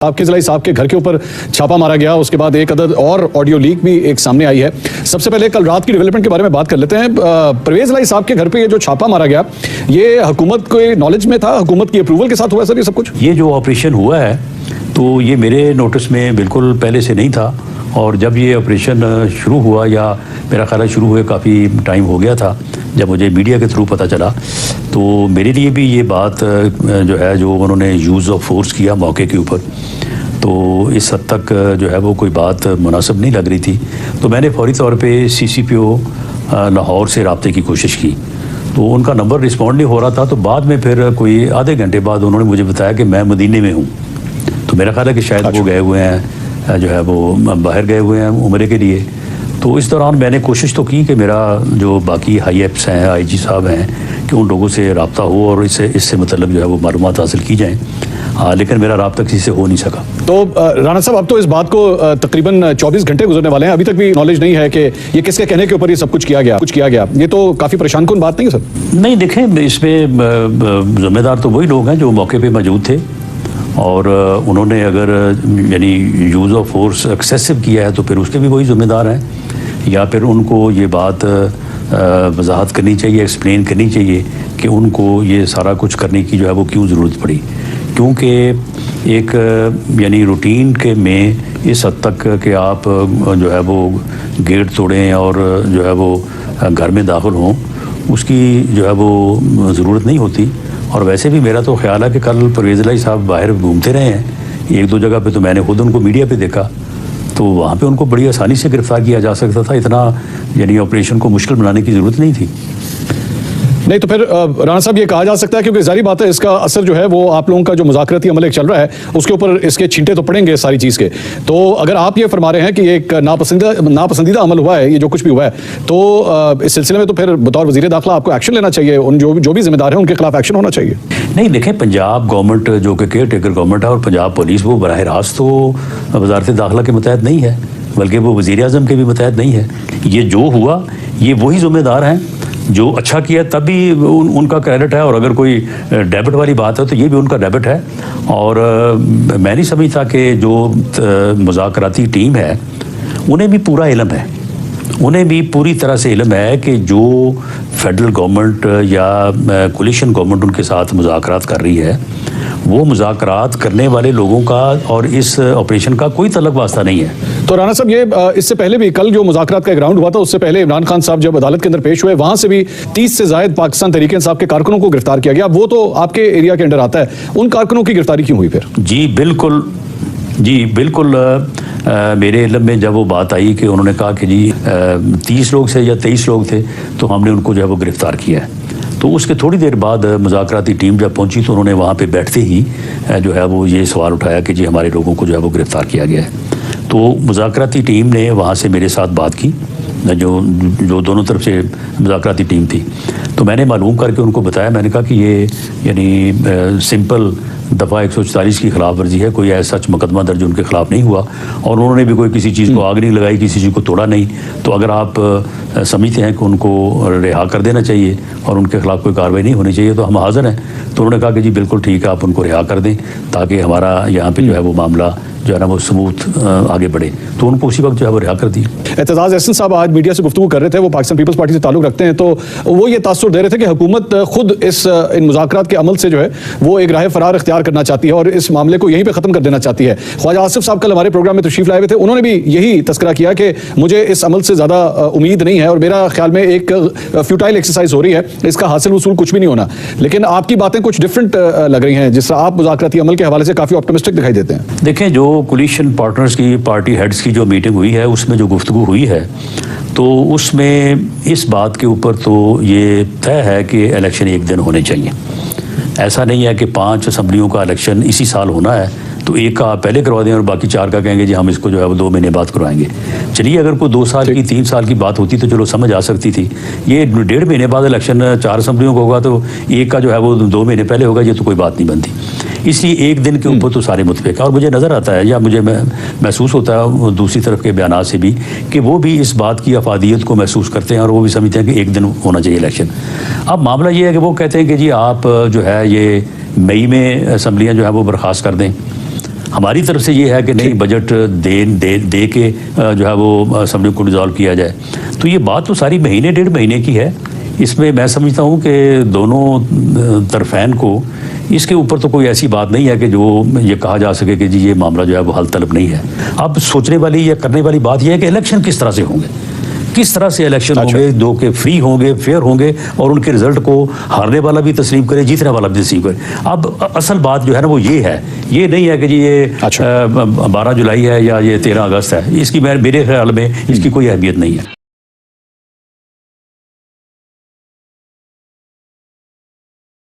आपके ज़िलाई साहब के घर के ऊपर छापा मारा गया, उसके बाद एक अदद और ऑडियो लीक भी एक सामने आई है। सबसे पहले कल रात की डेवलपमेंट के बारे में बात कर लेते हैं। परवेज ज़िलाई साहब के घर पे ये जो छापा मारा गया, ये हुकूमत के नॉलेज में था, हुकूमत की अप्रूवल के साथ हुआ सर ये सब कुछ? ये जो ऑपरेशन हुआ है तो ये मेरे नोटिस में बिल्कुल पहले से नहीं था, और जब ये ऑपरेशन शुरू हुआ, या मेरा ख्याल है शुरू हुए काफ़ी टाइम हो गया था, जब मुझे मीडिया के थ्रू पता चला, तो मेरे लिए भी ये बात जो है, जो उन्होंने यूज़ ऑफ फोर्स किया मौके के ऊपर, तो इस हद तक जो है वो कोई बात मुनासिब नहीं लग रही थी। तो मैंने फौरी तौर पे CCPO लाहौर से रब्ते की कोशिश की, तो उनका नंबर रिस्पॉन्ड नहीं हो रहा था। तो बाद में फिर कोई आधे घंटे बाद उन्होंने मुझे बताया कि मैं मदीने में हूँ। तो मेरा ख्याल है कि शायद वो गए हुए हैं, जो है वो बाहर गए हुए हैं उम्रे के लिए। तो इस दौरान मैंने कोशिश तो की कि मेरा जो बाकी हाई एप्स हैं, IG साहब हैं, कि उन लोगों से रब्ता हो और इससे मतलब जो है वो मालूमात हासिल की जाएँ। हाँ, लेकिन मेरा रब्ता किसी से हो नहीं सका। तो राणा साहब, अब तो इस बात को तकरीबन 24 घंटे गुजरने वाले हैं, अभी तक भी नॉलेज नहीं है कि ये किसके कहने के ऊपर ये सब कुछ किया गया। ये तो काफ़ी परेशान कुन बात नहीं है सर? नहीं, देखें, इसमें जिम्मेदार तो वही लोग हैं जो मौके पे मौजूद थे, और उन्होंने अगर यानी यूज़ ऑफ फोर्स एक्सेसिव किया है तो फिर उसके भी वही जिम्मेदार हैं, या फिर उनको ये बात वजाहत करनी चाहिए, एक्सप्लेन करनी चाहिए कि उनको ये सारा कुछ करने की जो है वो क्यों ज़रूरत पड़ी। क्योंकि एक यानी रूटीन के में इस हद तक कि आप जो है वो गेट तोड़ें और जो है वो घर में दाखिल हों, उसकी जो है वो ज़रूरत नहीं होती। और वैसे भी मेरा तो ख्याल है कि कल परवेज़ ज़िलाई साहब बाहर घूमते रहे हैं, एक दो जगह पे तो मैंने खुद उनको मीडिया पे देखा, तो वहाँ पे उनको बड़ी आसानी से गिरफ़्तार किया जा सकता था। इतना यानी ऑपरेशन को मुश्किल बनाने की ज़रूरत नहीं थी। नहीं तो फिर राणा साहब, ये कहा जा सकता है, क्योंकि जारी बात है इसका असर जो है वो आप लोगों का जो मुज़ाकराती अमल एक चल रहा है उसके ऊपर इसके छींटे तो पड़ेंगे सारी चीज़ के। तो अगर आप ये फरमा रहे हैं कि एक नापसंदीदा अमल हुआ है, ये जो कुछ भी हुआ है, तो इस सिलसिले में तो फिर बतौर वज़ीर दाखिला आपको एक्शन लेना चाहिए, उन जो भी जिम्मेदार हैं उनके खिलाफ एक्शन होना चाहिए। नहीं, देखें, पंजाब गवर्नमेंट जो कि केयर टेकर गवर्नमेंट है, और पंजाब पुलिस वो बराह रास्त तो वजारत दाखिला के मुतहत नहीं है, बल्कि वो वज़ीर आज़म के भी मुतहत नहीं है। ये जो हुआ ये वही जिम्मेदार हैं, जो अच्छा किया तब भी उनका क्रेडिट है, और अगर कोई डेबिट वाली बात है तो ये भी उनका डेबिट है। और मैं नहीं समझता कि जो मुज़ाकराती टीम है उन्हें भी पूरा इल्म है, उन्हें भी पूरी तरह से इल्म है कि जो फेडरल गवर्नमेंट या कोलिशन गवर्नमेंट उनके साथ मुज़ाकरात कर रही है, वो मुज़ाकरात करने वाले लोगों का और इस ऑपरेशन का कोई तल्लुक वास्ता नहीं है। तो राणा साहब, ये इससे पहले भी कल जो मुज़ाकरात का एक राउंड हुआ था, उससे पहले इमरान खान साहब जब अदालत के अंदर पेश हुए, वहां से भी 30 से ज़ायद पाकिस्तान तहरीक इंसाफ के कारकुनों को गिरफ्तार किया गया। वो तो आपके एरिया के अंदर आता है, उन कारकुनों की गिरफ्तारी क्यों हुई फिर? जी बिल्कुल, मेरे इल्म में जब वो बात आई कि उन्होंने कहा कि जी 30 लोग थे या 23 लोग थे, तो हमने उनको जो है वो गिरफ़्तार किया है। तो उसके थोड़ी देर बाद मुज़ाकराती टीम जब पहुंची तो उन्होंने वहाँ पे बैठते ही जो है वो ये सवाल उठाया कि जी हमारे लोगों को जो है वो गिरफ़्तार किया गया है। तो मुज़ाकराती टीम ने वहाँ से मेरे साथ बात की, जो दोनों तरफ से मुज़ाकराती टीम थी, तो मैंने मालूम करके उनको बताया, मैंने कहा कि ये यानी सिंपल दफ़ा 144 की खिलाफ वर्जी है, कोई ऐसा सच मुकदमा दर्ज उनके खिलाफ नहीं हुआ, और उन्होंने भी कोई किसी चीज़ को आग नहीं लगाई, किसी चीज़ को तोड़ा नहीं। तो अगर आप समझते हैं कि उनको रिहा कर देना चाहिए और उनके खिलाफ कोई कार्रवाई नहीं होनी चाहिए, तो हम हाज़िर हैं। तो उन्होंने कहा कि जी बिल्कुल ठीक है, आप उनको रिहा कर दें ताकि हमारा यहाँ पर जो है वो मामला जो है ना वो स्मूथ आगे बढ़े। तो उनको उसी वक्त जो है वो रिहा कर दी। एतजाज़ एहसन साहब आज मीडिया से गुफ्तगू कर रहे थे, वो पाकिस्तान पीपल्स पार्टी से ताल्लुक़ रखते हैं, तो वो ये तासुर दे रहे थे कि हुकूमत खुद इन मुज़ाकरात के अमल से जो है वो एक राह फरार इख्तियार करना चाहती है और इस मामले को यहीं पर ख़त्म कर देना चाहती है। ख्वाजा आसिफ साहब कल हमारे प्रोग्राम में तशरीफ़ लाए हुए थे, उन्होंने भी यही तस्करा किया कि मुझे इस अमल से ज़्यादा उम्मीद नहीं है, और मेरा ख्याल में एक फ्यूटाइल एक्सरसाइज हो रही है, इसका हासिल वसूल कुछ भी नहीं होना। लेकिन आपकी बातें कुछ डिफरेंट लग रही हैं, जिस तरह आप मुज़ाकराती अमल के हवाले से काफ़ी ऑप्टिमिस्टिक दिखाई देते हैं। देखें, जो कोलिशन पार्टनर्स की पार्टी हेड्स की जो मीटिंग हुई है उसमें जो गुफ्तगू हुई है, तो उसमें इस बात के ऊपर तो ये तय है कि इलेक्शन एक दिन होने चाहिए। ऐसा नहीं है कि 5 असम्बलियों का इलेक्शन इसी साल होना है तो एक का आप पहले करवा दें और बाकी 4 का कहेंगे जी हम इसको जो है वो 2 महीने बाद करवाएंगे। चलिए, अगर कोई 2 साल की 3 साल की बात होती तो चलो समझ आ सकती थी। ये 1.5 महीने बाद इलेक्शन 4 असम्बलियों का होगा तो एक का जो है वो 2 महीने पहले होगा, ये तो कोई बात नहीं बनती। इसलिए एक दिन के ऊपर तो सारे मुतफिक है। और मुझे नज़र आता है या मुझे महसूस होता है दूसरी तरफ के बयान से भी कि वो भी इस बात की अफादियत को महसूस करते हैं और वो भी समझते हैं कि एक दिन होना चाहिए इलेक्शन। अब मामला ये है कि वो कहते हैं कि जी आप जो है ये मई में असम्बलियाँ जो है वो बर्खास्त कर दें। हमारी तरफ से ये है कि नहीं, बजट दे के जो है वो असेंबली को डिसॉल्व किया जाए। तो ये बात तो सारी महीने 1.5 महीने की है। इसमें मैं समझता हूँ कि दोनों तरफैन को इसके ऊपर तो कोई ऐसी बात नहीं है कि जो ये कहा जा सके कि जी ये मामला जो है वो हल तलब नहीं है। अब सोचने वाली या करने वाली बात यह है कि इलेक्शन किस तरह से होंगे, किस तरह से इलेक्शन होंगे, जो कि फ्री होंगे, फेयर होंगे और उनके रिजल्ट को हारने वाला भी तस्लीम करे, जीतने वाला भी तस्लीम करे। अब असल बात जो है ना वो ये है, ये नहीं है कि जी ये 12 जुलाई है या ये 13 अगस्त है। इसकी मेरे ख्याल में इसकी कोई अहमियत नहीं है।